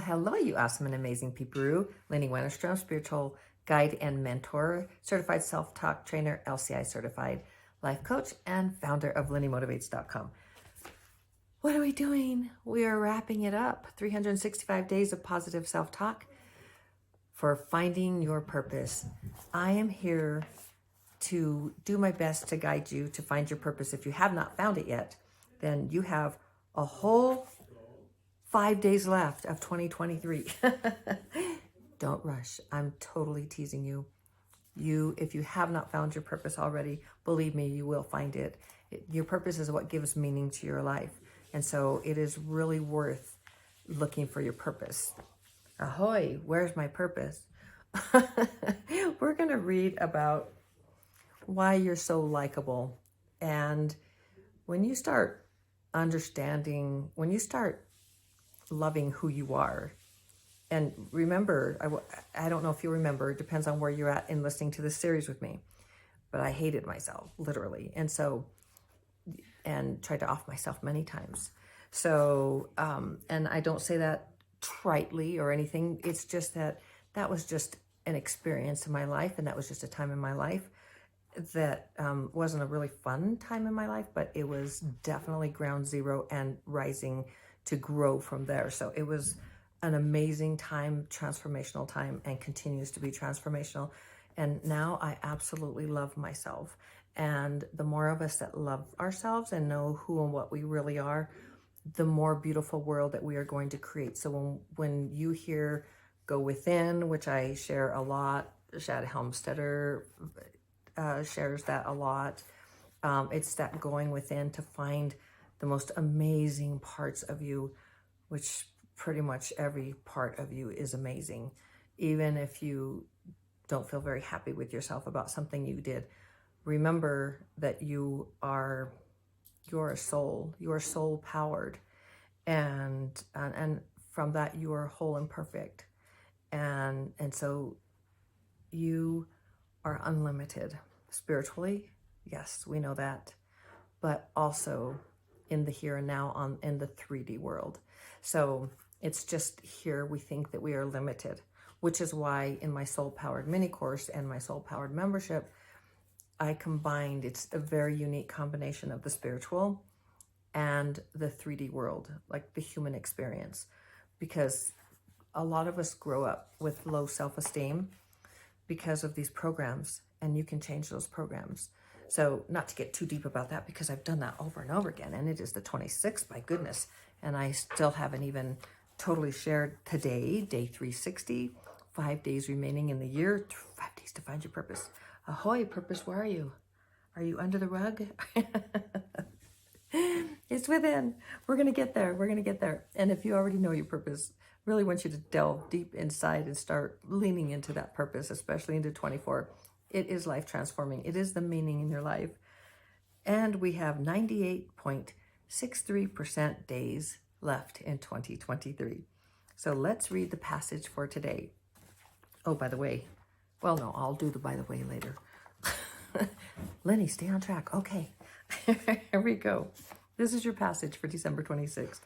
Hello, you awesome and amazing people. Lynnie Wennerstrom, spiritual guide and mentor, certified self-talk trainer, LCI certified life coach, and founder of LynnieMotivates.com. What are we doing? We are wrapping it up. 365 days of positive self-talk for finding your purpose. I am here to do my best to guide you to find your purpose. If you have not found it yet, then you have a whole 5 days left of 2023. Don't rush. I'm totally teasing you. If you have not found your purpose already, believe me, you will find it. Your purpose is what gives meaning to your life. And so it is really worth looking for your purpose. Ahoy, where's my purpose? We're going to read about why you're so likable. And when you start understanding, when you start loving who you are, and remember, I don't know if you remember, it depends on where you're at in listening to this series with me, but I hated myself, literally. And tried to off myself many times. So, and I don't say that tritely or anything. It's just that was just an experience in my life. And that was just a time in my life that wasn't a really fun time in my life, but it was definitely ground zero and rising to grow from there. So it was an amazing time, transformational time, and continues to be transformational. And now I absolutely love myself. And the more of us that love ourselves and know who and what we really are, the more beautiful world that we are going to create. So when you hear go within, which I share a lot, Shad Helmstetter shares that a lot. It's that going within to find the most amazing parts of you, which pretty much every part of you is amazing. Even if you don't feel very happy with yourself about something you did, remember that you're a soul. You are soul powered, and from that you are whole and perfect, and so you are unlimited spiritually. Yes, we know that, but also in the here and now, in the 3D world. So it's just here we think that we are limited, which is why in my soul powered mini course and my soul powered membership, I combined, it's a very unique combination of the spiritual and the 3D world, like the human experience, because a lot of us grow up with low self-esteem because of these programs, and you can change those programs. So not to get too deep about that, because I've done that over and over again, and it is the 26th, my goodness, and I still haven't even totally shared today, day 360, 5 days remaining in the year, 5 days to find your purpose. Ahoy, purpose, where are you? Are you under the rug? It's within. We're going to get there. We're going to get there. And if you already know your purpose, really want you to delve deep inside and start leaning into that purpose, especially into 24. It is life transforming. It is the meaning in your life. And we have 98.63% days left in 2023. So let's read the passage for today. Oh, by the way, well, no, I'll do the by the way later. Lynnie, stay on track. Okay, here we go. This is your passage for December 26th.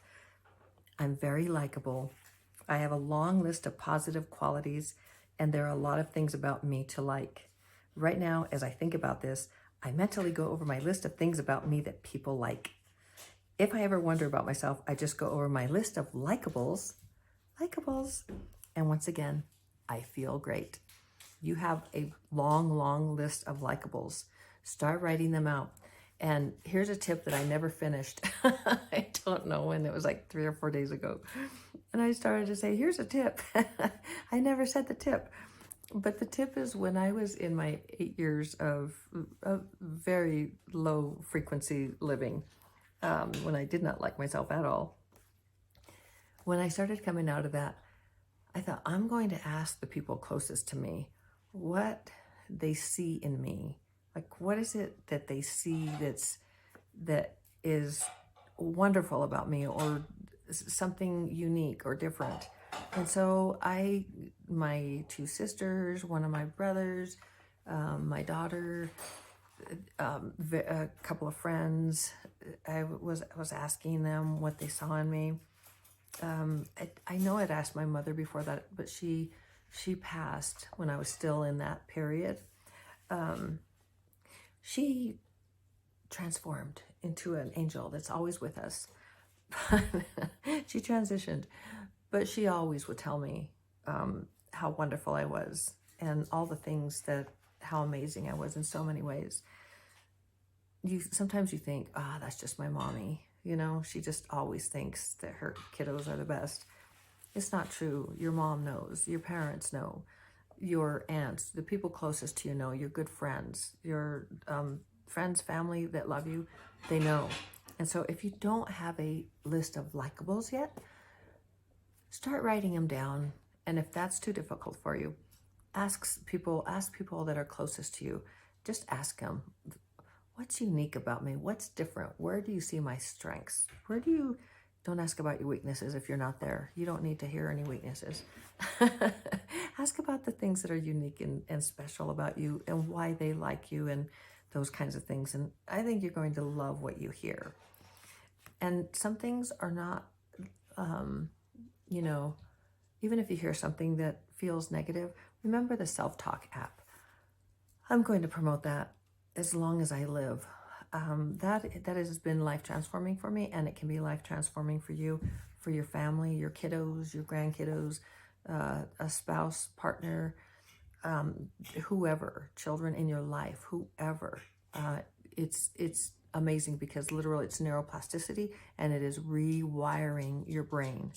I'm very likable. I have a long list of positive qualities, and there are a lot of things about me to like. Right now, as I think about this, I mentally go over my list of things about me that people like. If I ever wonder about myself, I just go over my list of likables, and once again, I feel great. You have a long, long list of likables. Start writing them out. And here's a tip that I never finished. I don't know when, it was like 3 or 4 days ago. And I started to say, here's a tip. I never said the tip. But the tip is, when I was in my 8 years of very low frequency living, when I did not like myself at all, when I started coming out of that, I thought, I'm going to ask the people closest to me what they see in me. Like, what is it that they see that is wonderful about me, or something unique or different? And so my 2 sisters, one of my brothers, my daughter, a couple of friends, I was asking them what they saw in me. I know I'd asked my mother before that, but she passed when I was still in that period. She transformed into an angel that's always with us. She transitioned, but she always would tell me how wonderful I was and all the things how amazing I was in so many ways. Sometimes you think, that's just my mommy. She just always thinks that her kiddos are the best. It's not true. Your mom knows. Your parents know. Your aunts, the people closest to you know. Your good friends, your friends, family that love you, they know. And so if you don't have a list of likables yet, start writing them down. And if that's too difficult for you, ask people that are closest to you. Just ask them, what's unique about me? What's different? Where do you see my strengths? Don't ask about your weaknesses if you're not there. You don't need to hear any weaknesses. Ask about the things that are unique and special about you and why they like you and those kinds of things. And I think you're going to love what you hear. And some things are not, even if you hear something that feels negative, remember the self-talk app. I'm going to promote that as long as I live. That has been life transforming for me, and it can be life transforming for you, for your family, your kiddos, your grandkiddos, a spouse, partner, whoever, children in your life, whoever. It's amazing because literally it's neuroplasticity and it is rewiring your brain.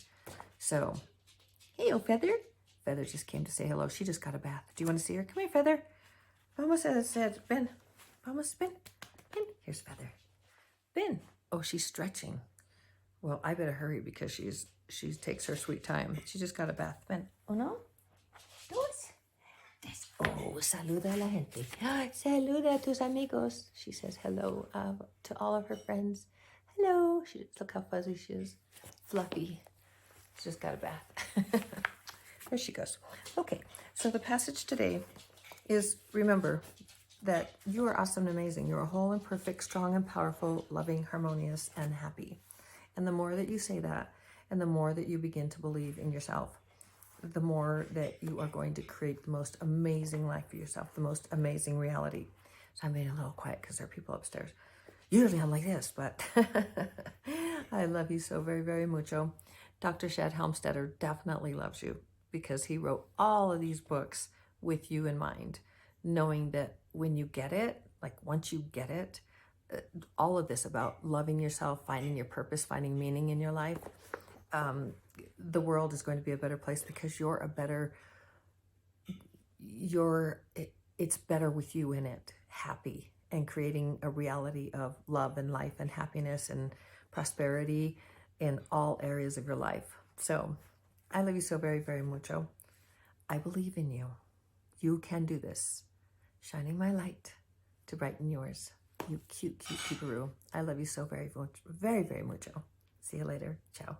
So, hey, Feather. Feather just came to say hello. She just got a bath. Do you want to see her? Come here, Feather. Mama said, Ben. Mama said, Ben. Ben. Here's Feather. Ben. Oh, she's stretching. Well, I better hurry because she takes her sweet time. She just got a bath. Ben. Oh, no? Oh, saluda a la gente. Saluda a tus amigos. She says hello to all of her friends. Hello. Look how fuzzy she is. Fluffy. She just got a bath. There she goes. Okay, so the passage today is, remember that you are awesome and amazing. You're whole and perfect, strong and powerful, loving, harmonious, and happy. And the more that you say that, and the more that you begin to believe in yourself, the more that you are going to create the most amazing life for yourself, the most amazing reality. So I'm being a little quiet because there are people upstairs. Usually I'm like this, but I love you so very, very mucho. Dr. Shad Helmstetter definitely loves you because he wrote all of these books with you in mind, knowing that when you get it, like once you get it, all of this about loving yourself, finding your purpose, finding meaning in your life, the world is going to be a better place because it's better with you in it, happy, and creating a reality of love and life and happiness and prosperity in all areas of your life. So I love you so very, very mucho. I believe in you. You can do this. Shining my light to brighten yours. You cute, cute, cute guru. I love you so very, very, very mucho. See you later. Ciao.